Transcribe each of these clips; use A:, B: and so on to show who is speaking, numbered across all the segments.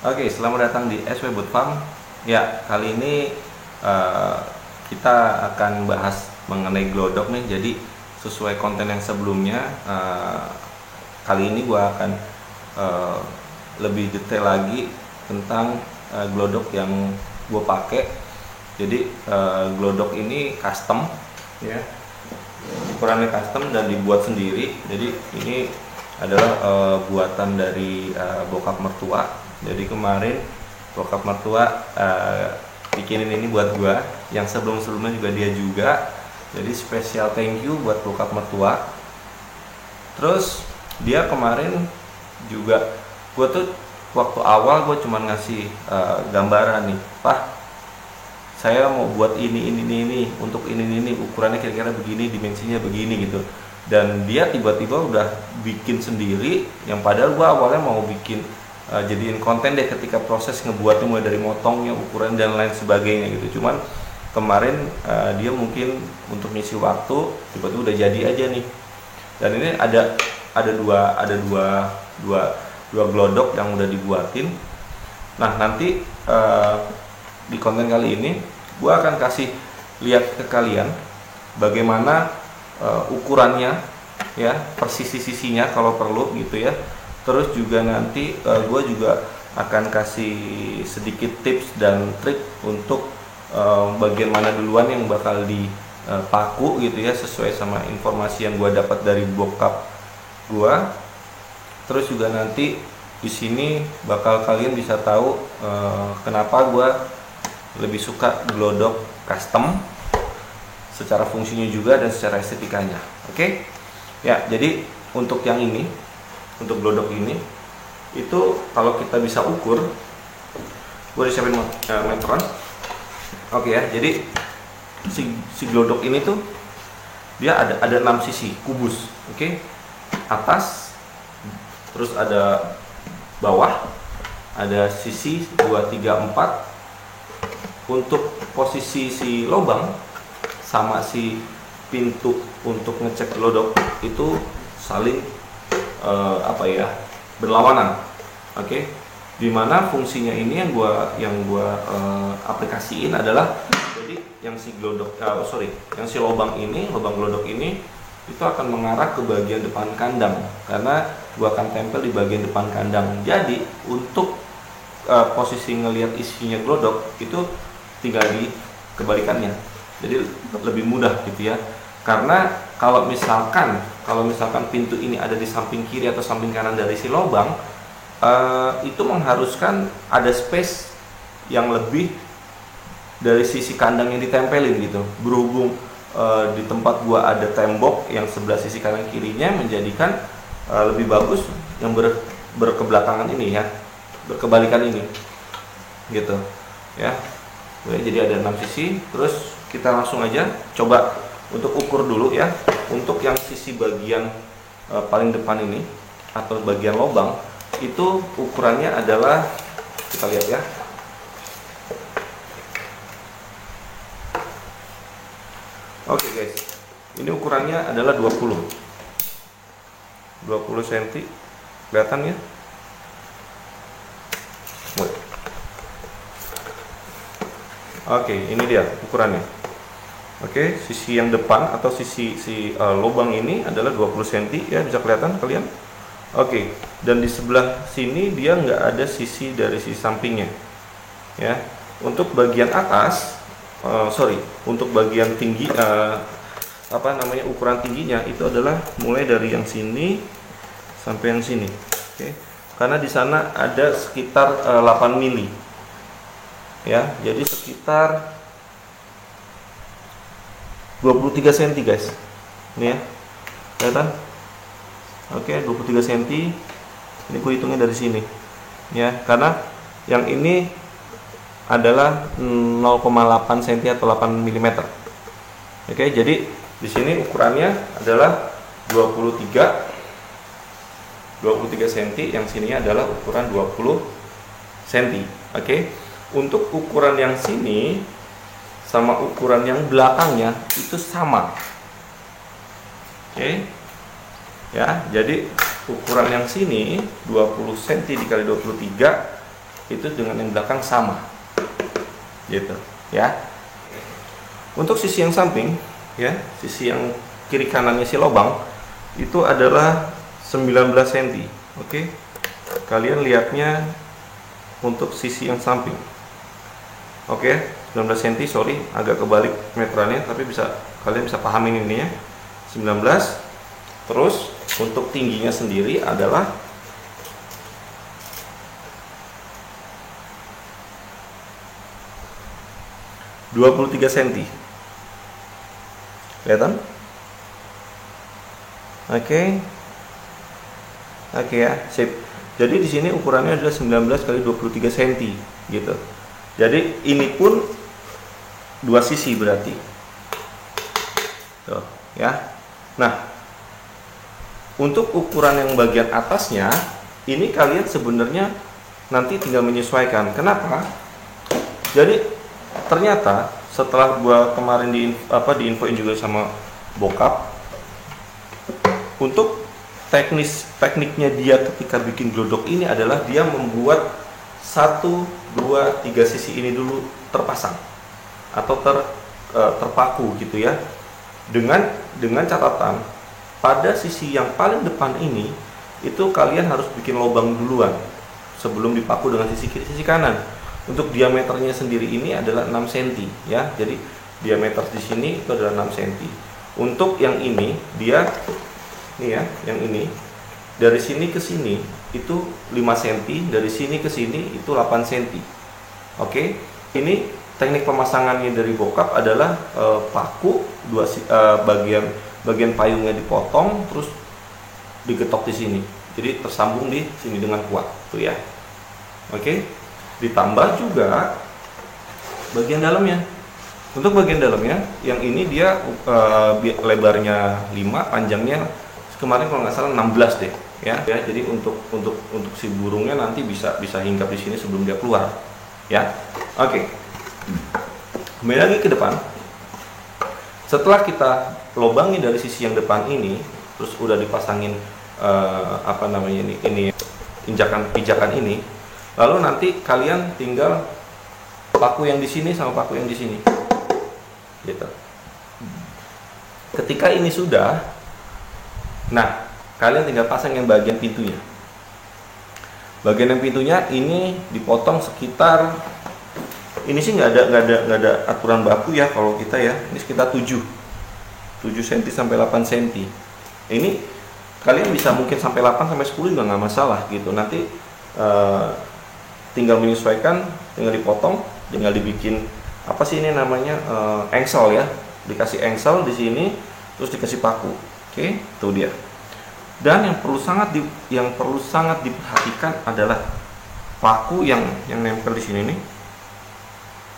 A: Oke, selamat datang di SW Boot Farm. Ya, kali ini eh, kita akan bahas mengenai glodok nih. Jadi sesuai konten yang sebelumnya, kali ini gua akan eh, lebih detail lagi tentang glodok yang gue pakai. Jadi glodok ini custom, ya, ukurannya custom dan dibuat sendiri. Jadi ini adalah buatan dari bokap mertua. Jadi kemarin bokap mertua bikinin ini buat gua, yang sebelum-sebelumnya juga dia juga. Jadi spesial thank you buat bokap mertua. Terus dia kemarin juga, gua tuh waktu awal gua cuma ngasih gambaran nih, Pak, saya mau buat ini untuk ini ukurannya kira-kira begini, dimensinya begini gitu. Dan dia tiba-tiba udah bikin sendiri, yang padahal gua awalnya mau bikin jadiin konten deh ketika proses ngebuatnya, mulai dari motongnya, ukuran dan lain sebagainya gitu. Cuman kemarin dia mungkin untuk ngisi waktu tiba-tiba udah jadi aja nih. Dan ini ada dua glodok yang udah dibuatin. Nah, nanti di konten kali ini gue akan kasih lihat ke kalian bagaimana ukurannya, ya, per sisi-sisinya kalau perlu gitu ya. Terus juga nanti gue juga akan kasih sedikit tips dan trik untuk bagian mana duluan yang bakal dipaku gitu ya, sesuai sama informasi yang gue dapat dari bokap gue. Terus juga nanti di sini bakal kalian bisa tahu kenapa gue lebih suka glodok custom, secara fungsinya juga dan secara estetikanya. Oke? Ya, jadi untuk yang ini, untuk glodok ini, itu kalau kita bisa ukur, gue udah siapin metron. Oke ya, jadi si glodok ini tuh dia ada 6 sisi kubus. Oke? Atas, terus ada bawah, ada sisi 2, 3, 4. Untuk posisi si lubang sama si pintu untuk ngecek glodok itu saling berlawanan. Oke? Dimana fungsinya ini yang gua aplikasiin adalah, jadi yang si glodok yang si lubang glodok ini itu akan mengarah ke bagian depan kandang, karena gua akan tempel di bagian depan kandang. Jadi untuk posisi ngelihat isinya glodok itu tinggal di kebalikannya, jadi lebih mudah gitu ya. Karena kalau misalkan pintu ini ada di samping kiri atau samping kanan dari si lubang, itu mengharuskan ada space yang lebih dari sisi kandang yang ditempelin gitu. Berhubung di tempat gua ada tembok yang sebelah sisi kanan kirinya, menjadikan lebih bagus yang berkebelakangan ini ya, berkebalikan ini gitu ya. Oke, jadi ada 6 sisi. Terus kita langsung aja coba untuk ukur dulu ya. Untuk yang sisi bagian paling depan ini atau bagian lubang, itu ukurannya adalah, kita lihat ya. Oke guys, ini ukurannya adalah 20 cm. Kelihatan ya? Oke, ini dia ukurannya. Oke, sisi yang depan atau sisi lubang ini adalah 20 cm ya, bisa kelihatan kalian. Oke, dan di sebelah sini dia nggak ada sisi dari sisi sampingnya ya. Untuk bagian atas, untuk bagian tinggi, ukuran tingginya itu adalah mulai dari yang sini sampai yang sini. Oke, karena di sana ada sekitar 8 mili ya, jadi sekitar 23 cm guys. Ini ya, kelihatan? Oke, 23 cm. Ini gue hitungnya dari sini ya, karena yang ini adalah 0,8 cm atau 8 mm. Oke, jadi di sini ukurannya adalah 23 cm, yang sininya adalah ukuran 20 cm. Oke. Untuk ukuran yang sini sama ukuran yang belakangnya itu sama. Oke. Ya, jadi ukuran yang sini 20 cm dikali 23 itu dengan yang belakang sama, gitu ya. Untuk sisi yang samping ya, sisi yang kiri kanannya si lubang itu adalah 19 cm. Oke, kalian lihatnya untuk sisi yang samping. Oke, 19 cm, sorry agak kebalik meterannya, tapi kalian bisa pahamin ini ya, 19. Terus untuk tingginya sendiri adalah 23 cm. Kelihatan? Oke. Oke ya, sip. Jadi di sini ukurannya adalah 19 kali 23 cm gitu. Jadi ini pun dua sisi berarti. Tuh, ya. Nah, untuk ukuran yang bagian atasnya ini kalian sebenarnya nanti tinggal menyesuaikan. Kenapa? Jadi ternyata setelah gua kemarin diinfoin juga sama bokap, untuk tekniknya dia ketika bikin glodok ini adalah dia membuat 1, 2, 3 sisi ini dulu terpasang atau terpaku gitu ya, dengan catatan pada sisi yang paling depan ini itu kalian harus bikin lubang duluan sebelum dipaku dengan sisi kiri, sisi kanan. Untuk diameternya sendiri ini adalah 6 cm ya. Jadi diameter di sini itu adalah 6 cm. Untuk yang ini dia nih ya, yang ini dari sini ke sini itu 5 cm, dari sini ke sini itu 8 cm. Oke. Ini teknik pemasangannya dari bokap adalah paku bagian payungnya dipotong terus digetok di sini. Jadi tersambung di sini dengan kuat tuh ya. Oke. Ditambah juga bagian dalamnya. Untuk bagian dalamnya yang ini dia lebarnya 5, panjangnya kemarin kalau nggak salah 16 deh ya. Jadi untuk si burungnya nanti bisa hinggap di sini sebelum dia keluar ya. Oke. Kembali lagi ke depan. Setelah kita lobangi dari sisi yang depan ini, terus udah dipasangin ini pijakan ini. Lalu nanti kalian tinggal paku yang di sini sama paku yang di sini, gitu. Ketika ini sudah, nah kalian tinggal pasang yang bagian pintunya. Bagian yang pintunya ini dipotong sekitar, ini sih nggak ada aturan baku ya kalau kita ya. Ini sekitar 7 cm sampai 8 cm. Ini kalian bisa mungkin sampai 8 sampai 10 juga nggak masalah gitu. Nanti tinggal menyesuaikan, tinggal dipotong, tinggal dibikin apa sih ini namanya engsel ya, dikasih engsel di sini, terus dikasih paku. Oke, itu dia. Dan yang perlu sangat diperhatikan adalah paku yang nempel di sini nih.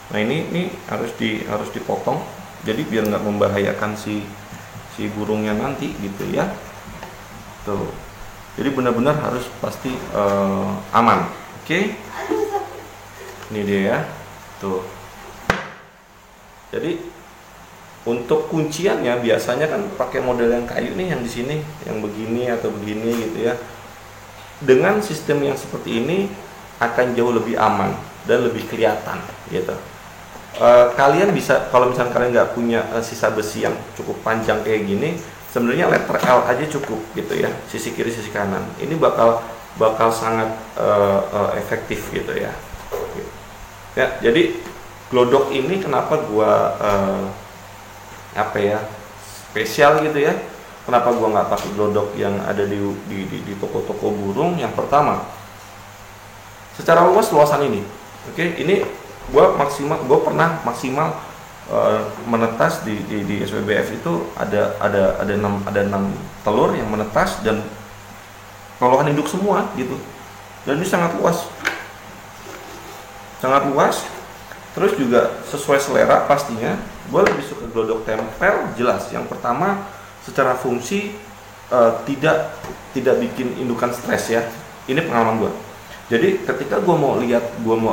A: Nah ini harus dipotong, jadi biar nggak membahayakan si burungnya nanti gitu ya. Tuh, jadi benar-benar harus pasti aman. Oke. Ini dia ya. Tuh. Jadi untuk kunciannya biasanya kan pakai model yang kayu nih, yang di sini, yang begini atau begini gitu ya. Dengan sistem yang seperti ini akan jauh lebih aman dan lebih kelihatan gitu. Kalian bisa, kalau misalnya kalian nggak punya sisa besi yang cukup panjang kayak gini, sebenarnya letter L aja cukup gitu ya, sisi kiri sisi kanan. Ini bakal sangat efektif gitu ya. Ya, jadi glodok ini kenapa gua spesial gitu ya? Kenapa gua nggak pakai glodok yang ada di toko-toko burung? Yang pertama, secara luasan ini, oke, ini gua pernah maksimal menetas di SWBF itu ada 6 telur yang menetas dan lolohan induk semua gitu. Dan ini sangat luas. Terus juga sesuai selera pastinya. Gue lebih suka glodok tempel, jelas. Yang pertama secara fungsi tidak bikin indukan stres ya. Ini pengalaman gue. Jadi ketika gue mau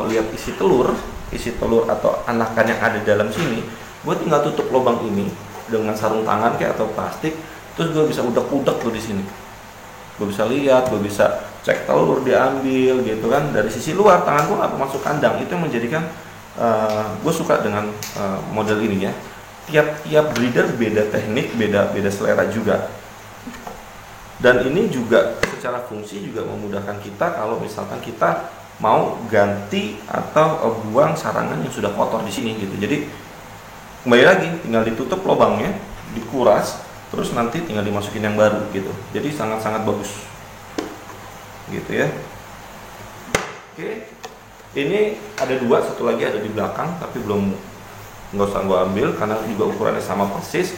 A: lihat isi telur atau anakan yang ada dalam sini, gue tinggal tutup lubang ini dengan sarung tangan kayak atau plastik, terus gue bisa udak-udak tuh di sini. Gue bisa lihat, gue bisa cek telur diambil gitu kan. Dari sisi luar tangan gue nggak masuk kandang, itu yang menjadikan gue suka dengan model ini ya. Tiap breeder beda teknik, beda selera juga. Dan ini juga secara fungsi juga memudahkan kita kalau misalkan kita mau ganti atau buang sarangan yang sudah kotor di sini gitu. Jadi kembali lagi tinggal ditutup lubangnya, dikuras, terus nanti tinggal dimasukin yang baru gitu. Jadi sangat-sangat bagus gitu ya. Oke, ini ada dua, satu lagi ada di belakang tapi nggak usah gue ambil karena juga ukurannya sama persis.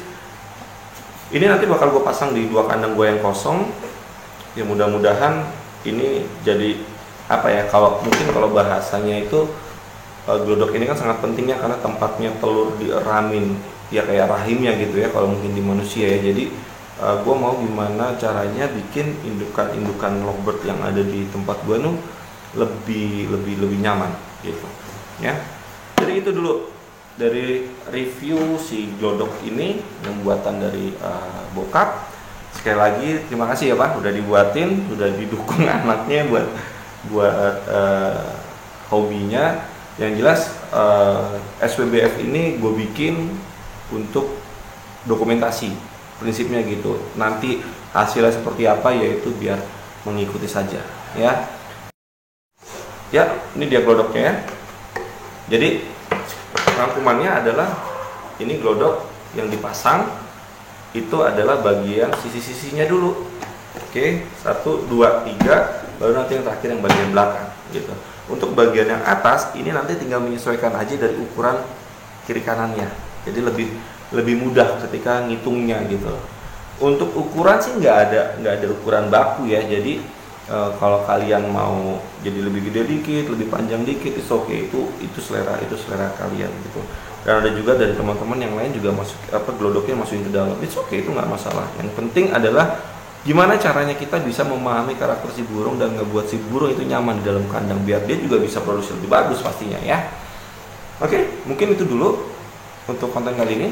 A: Ini nanti bakal gue pasang di 2 kandang gue yang kosong. Ya mudah-mudahan ini jadi apa ya, kalau bahasanya itu glodok ini kan sangat pentingnya karena tempatnya telur diramin ya kayak rahimnya gitu ya kalau mungkin di manusia ya. Jadi gue mau gimana caranya bikin indukan lovebird yang ada di tempat gue tuh lebih nyaman gitu ya. Jadi itu dulu dari review si glodok ini yang buatan dari bokap. Sekali lagi terima kasih ya Pak udah dibuatin, udah didukung anaknya buat hobinya. Yang jelas SWBF ini gue bikin untuk dokumentasi prinsipnya gitu. Nanti hasilnya seperti apa yaitu biar mengikuti saja ya. Ya ini dia glodoknya ya. Jadi rangkumannya adalah ini glodok yang dipasang itu adalah bagian sisi-sisinya dulu. Oke, 1, 2, 3, baru nanti yang terakhir yang bagian belakang gitu. Untuk bagian yang atas ini nanti tinggal menyesuaikan aja dari ukuran kiri kanannya. Jadi lebih mudah ketika ngitungnya gitu. Untuk ukuran sih nggak ada ukuran baku ya. Jadi kalau kalian mau jadi lebih gede dikit, lebih panjang dikit, itu selera kalian gitu. Dan ada juga dari teman-teman yang lain juga masuk glodoknya masukin ke dalam, itu nggak masalah. Yang penting adalah gimana caranya kita bisa memahami karakter si burung dan ngebuat si burung itu nyaman di dalam kandang biar dia juga bisa produksi lebih bagus pastinya ya. Oke, mungkin itu dulu untuk konten kali ini.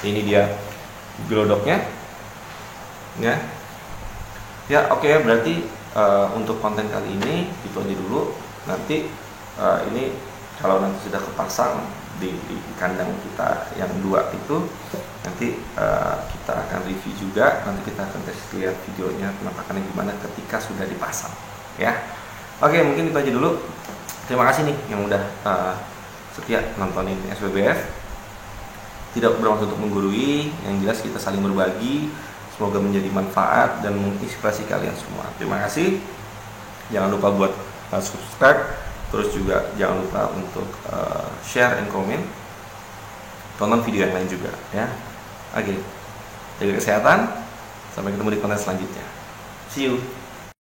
A: Ini dia glodoknya ya. Ya oke, berarti untuk konten kali ini itu aja dulu. Nanti ini kalau nanti sudah kepasang di kandang kita yang 2 itu, nanti kita akan review juga. Nanti kita akan tes lihat videonya penampakannya gimana ketika sudah dipasang ya. Oke, mungkin itu aja dulu. Terima kasih nih yang udah setia nontonin SWBF. Tidak bermaksud untuk menggurui, yang jelas kita saling berbagi. Semoga menjadi manfaat dan menginspirasi kalian semua. Terima kasih. Jangan lupa buat subscribe. Terus juga jangan lupa untuk share and comment. Tonton video yang lain juga ya. Oke. Jaga kesehatan. Sampai ketemu di konten selanjutnya. See you.